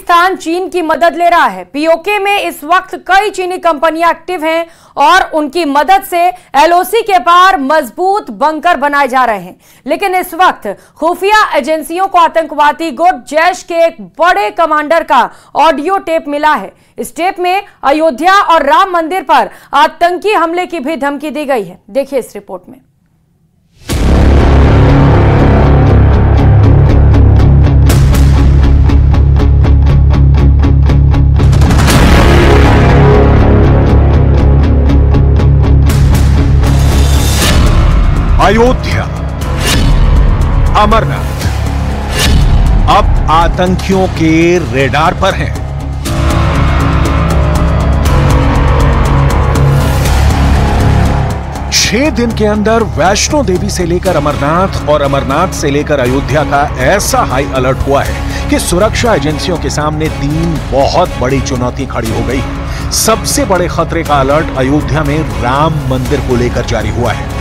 पाकिस्तान चीन की मदद ले रहा है। पीओके में इस वक्त कई चीनी कंपनियां एक्टिव हैं और उनकी मदद से एलओसी के पार मजबूत बंकर बनाए जा रहे हैं। लेकिन इस वक्त खुफिया एजेंसियों को आतंकवादी गुट जैश के एक बड़े कमांडर का ऑडियो टेप मिला है। इस टेप में अयोध्या और राम मंदिर पर आतंकी हमले की भी धमकी दी गई है। देखिए इस रिपोर्ट में। अयोध्या, अमरनाथ अब आतंकियों के रेडार पर हैं। छह दिन के अंदर वैष्णो देवी से लेकर अमरनाथ और अमरनाथ से लेकर अयोध्या का ऐसा हाई अलर्ट हुआ है कि सुरक्षा एजेंसियों के सामने तीन बहुत बड़ी चुनौती खड़ी हो गई है। सबसे बड़े खतरे का अलर्ट अयोध्या में राम मंदिर को लेकर जारी हुआ है।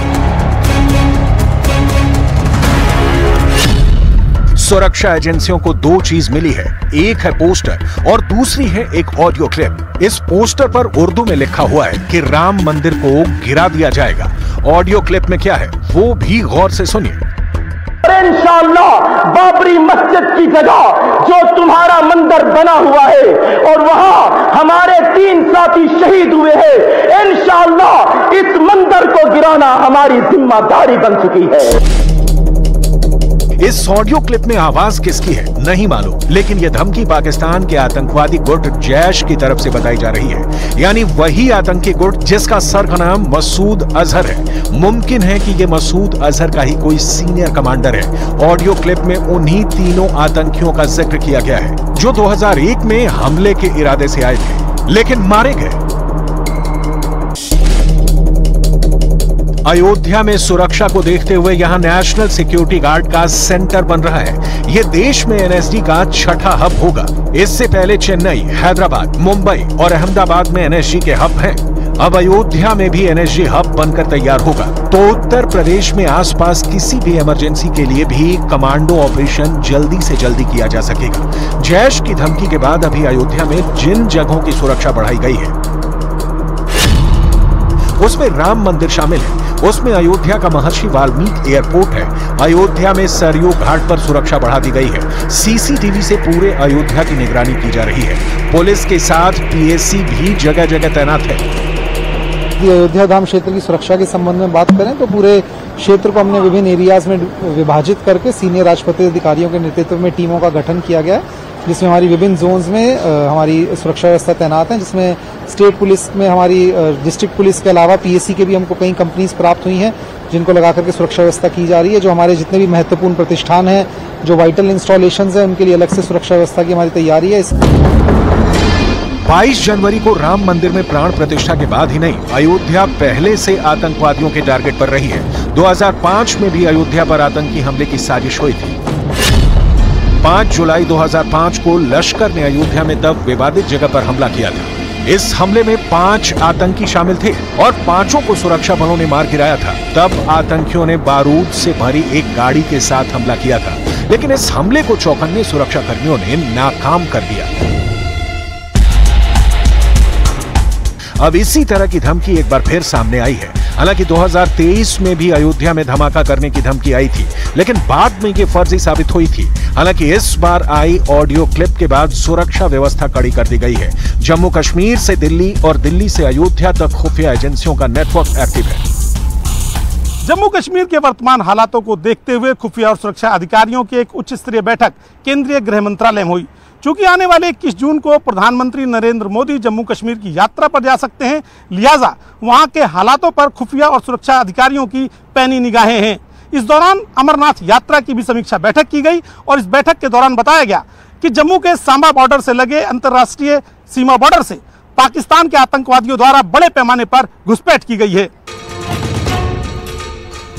सुरक्षा एजेंसियों को दो चीज मिली है, एक है पोस्टर और दूसरी है एक ऑडियो क्लिप। इस पोस्टर पर उर्दू में लिखा हुआ है कि राम मंदिर को गिरा दिया जाएगा। ऑडियो क्लिप में क्या है वो भी गौर से सुनिए। इंशाअल्लाह बाबरी मस्जिद की जगह जो तुम्हारा मंदिर बना हुआ है और वहां हमारे 3 साथी शहीद हुए हैं, इंशाअल्लाह इस मंदिर को गिराना हमारी जिम्मेदारी बन चुकी है। इस ऑडियो क्लिप में आवाज किसकी है नहीं मालूम, लेकिन यह धमकी पाकिस्तान के आतंकवादी गुट जैश की तरफ से बताई जा रही है, यानी वही आतंकी गुट जिसका सर का नाम मसूद अजहर है। मुमकिन है कि यह मसूद अजहर का ही कोई सीनियर कमांडर है। ऑडियो क्लिप में उन्हीं तीनों आतंकियों का जिक्र किया गया है जो 2001 में हमले के इरादे से आए थे लेकिन मारे गए। अयोध्या में सुरक्षा को देखते हुए यहां नेशनल सिक्योरिटी गार्ड का सेंटर बन रहा है। यह देश में एनएसजी का छठा हब होगा। इससे पहले चेन्नई, हैदराबाद, मुंबई और अहमदाबाद में एनएसजी के हब हैं। अब अयोध्या में भी एनएसजी हब बनकर तैयार होगा तो उत्तर प्रदेश में आसपास किसी भी इमरजेंसी के लिए भी कमांडो ऑपरेशन जल्दी से जल्दी किया जा सकेगा। जैश की धमकी के बाद अभी अयोध्या में जिन जगहों की सुरक्षा बढ़ाई गई है उसमें राम मंदिर शामिल है। उसमें अयोध्या का महर्षि वाल्मीकि एयरपोर्ट है। अयोध्या में सरयू घाट पर सुरक्षा बढ़ा दी गई है। सीसीटीवी से पूरे अयोध्या की निगरानी की जा रही है। पुलिस के साथ पीएसी भी जगह जगह तैनात है। अयोध्या धाम क्षेत्र की सुरक्षा के संबंध में बात करें तो पूरे क्षेत्र को हमने विभिन्न एरियाज में विभाजित करके सीनियर राजपत्रित अधिकारियों के नेतृत्व में टीमों का गठन किया गया है, जिसमें हमारी विभिन्न जोन्स में हमारी सुरक्षा व्यवस्था तैनात है, जिसमें स्टेट पुलिस में हमारी डिस्ट्रिक्ट पुलिस के अलावा पीएसी के भी हमको कई कंपनीज प्राप्त हुई हैं जिनको लगा करके सुरक्षा व्यवस्था की जा रही है। जो हमारे जितने भी महत्वपूर्ण प्रतिष्ठान हैं, जो वाइटल इंस्टॉलेशंस हैं, उनके लिए अलग से सुरक्षा व्यवस्था की हमारी तैयारी है। 22 जनवरी को राम मंदिर में प्राण प्रतिष्ठा के बाद ही नहीं, अयोध्या पहले से आतंकवादियों के टारगेट पर रही है। 2005 में भी अयोध्या पर आतंकी हमले की साजिश हुई थी। 5 जुलाई 2005 को लश्कर ने अयोध्या में तब विवादित जगह पर हमला किया था। इस हमले में 5 आतंकी शामिल थे और 5 को सुरक्षा बलों ने मार गिराया था। तब आतंकियों ने बारूद से भरी एक गाड़ी के साथ हमला किया था, लेकिन इस हमले को चौकन्ने सुरक्षा कर्मियों ने नाकाम कर दिया। अब इसी तरह की धमकी एक बार फिर सामने आई है। हालांकि 2023 में भी अयोध्या में धमाका करने की धमकी आई थी, लेकिन बाद में ये फर्जी साबित हुई थी। हालांकि इस बार आई ऑडियो क्लिप के बाद सुरक्षा व्यवस्था कड़ी कर दी गई है। जम्मू कश्मीर से दिल्ली और दिल्ली से अयोध्या तक खुफिया एजेंसियों का नेटवर्क एक्टिव है। जम्मू कश्मीर के वर्तमान हालातों को देखते हुए खुफिया और सुरक्षा अधिकारियों की एक उच्च स्तरीय बैठक केंद्रीय गृह मंत्रालय में हुई। चूंकि आने वाले 21 जून को प्रधानमंत्री नरेंद्र मोदी जम्मू कश्मीर की यात्रा पर जा सकते हैं, लिहाजा वहां के हालातों पर खुफिया और सुरक्षा अधिकारियों की पैनी निगाहें हैं। इस दौरान अमरनाथ यात्रा की भी समीक्षा बैठक की गई और इस बैठक के दौरान बताया गया कि जम्मू के सांबा बॉर्डर से लगे अंतर्राष्ट्रीय सीमा बॉर्डर से पाकिस्तान के आतंकवादियों द्वारा बड़े पैमाने पर घुसपैठ की गई है।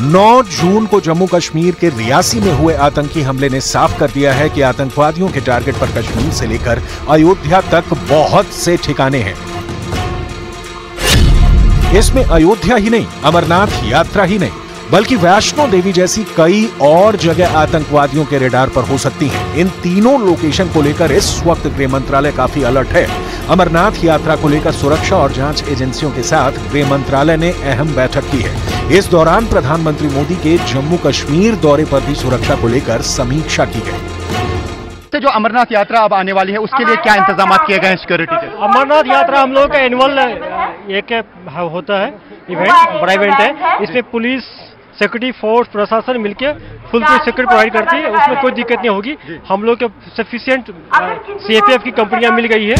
9 जून को जम्मू कश्मीर के रियासी में हुए आतंकी हमले ने साफ कर दिया है कि आतंकवादियों के टारगेट पर कश्मीर से लेकर अयोध्या तक बहुत से ठिकाने हैं। इसमें अयोध्या ही नहीं, अमरनाथ यात्रा ही नहीं, बल्कि वैष्णो देवी जैसी कई और जगह आतंकवादियों के रेडार पर हो सकती हैं। इन तीनों लोकेशन को लेकर इस वक्त गृह मंत्रालय काफी अलर्ट है। अमरनाथ यात्रा को लेकर सुरक्षा और जांच एजेंसियों के साथ गृह मंत्रालय ने अहम बैठक की है। इस दौरान प्रधानमंत्री मोदी के जम्मू कश्मीर दौरे पर भी सुरक्षा को लेकर समीक्षा की गई। जो अमरनाथ यात्रा अब आने वाली है उसके लिए क्या इंतजाम किए गए हैं सिक्योरिटी के? अमरनाथ यात्रा हम लोग का एनुअल एक होता है इवेंट, बड़ा इवेंट है। इसमें पुलिस, सिक्योरिटी फोर्स, प्रशासन मिलकर फुल सिक्योरिटी प्रोवाइड करती है। उसमें कोई दिक्कत नहीं होगी। हम लोग के सफिशिएंट CFF की कंपनियां मिल गई है।